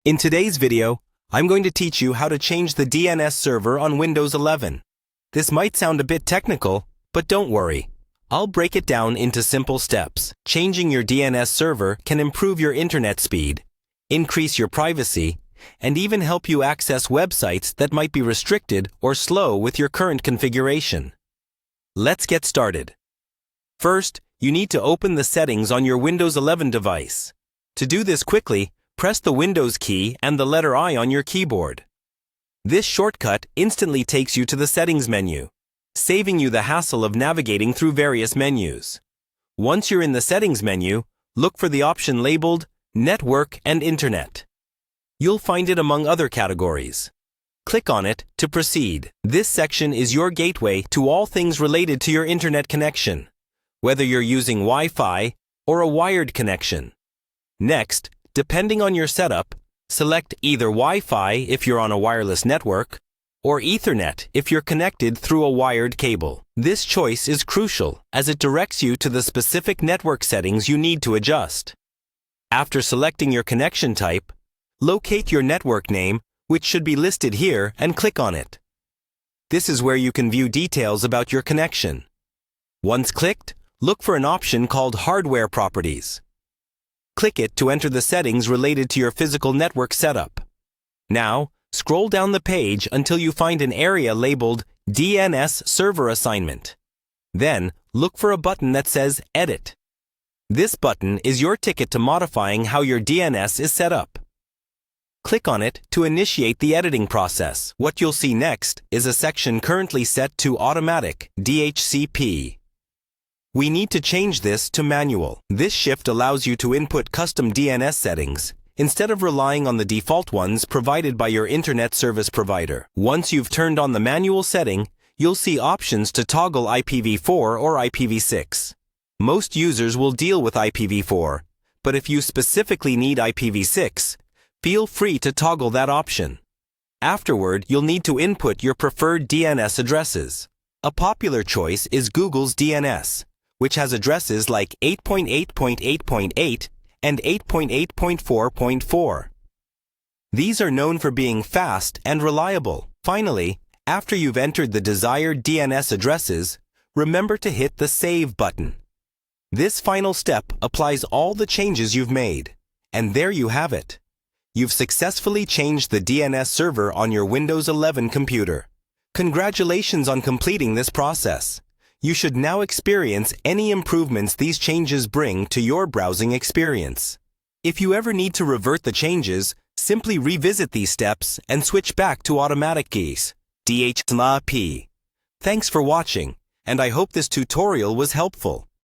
In today's video, I'm going to teach you how to change the DNS server on Windows 11. This might sound a bit technical, but don't worry. I'll break it down into simple steps. Changing your DNS server can improve your internet speed, increase your privacy, and even help you access websites that might be restricted or slow with your current configuration. Let's get started. First, you need to open the settings on your Windows 11 device. To do this quickly, press the Windows key and the letter I on your keyboard. This shortcut instantly takes you to the Settings menu, saving you the hassle of navigating through various menus. Once you're in the Settings menu, look for the option labeled Network and Internet. You'll find it among other categories. Click on it to proceed. This section is your gateway to all things related to your internet connection, whether you're using Wi-Fi or a wired connection. Next, depending on your setup, select either Wi-Fi if you're on a wireless network, or Ethernet if you're connected through a wired cable. This choice is crucial as it directs you to the specific network settings you need to adjust. After selecting your connection type, locate your network name, which should be listed here, and click on it. This is where you can view details about your connection. Once clicked, look for an option called Hardware Properties. Click it to enter the settings related to your physical network setup. Now, scroll down the page until you find an area labeled DNS Server Assignment. Then, look for a button that says Edit. This button is your ticket to modifying how your DNS is set up. Click on it to initiate the editing process. What you'll see next is a section currently set to Automatic DHCP. We need to change this to Manual. This shift allows you to input custom DNS settings instead of relying on the default ones provided by your internet service provider. Once you've turned on the manual setting, you'll see options to toggle IPv4 or IPv6. Most users will deal with IPv4, but if you specifically need IPv6, feel free to toggle that option. Afterward, you'll need to input your preferred DNS addresses. A popular choice is Google's DNS, which has addresses like 8.8.8.8 and 8.8.4.4. These are known for being fast and reliable. Finally, after you've entered the desired DNS addresses, remember to hit the Save button. This final step applies all the changes you've made. And there you have it. You've successfully changed the DNS server on your Windows 11 computer. Congratulations on completing this process. You should now experience any improvements these changes bring to your browsing experience. If you ever need to revert the changes, simply revisit these steps and switch back to Automatic keys. DHCP. Thanks for watching, and I hope this tutorial was helpful.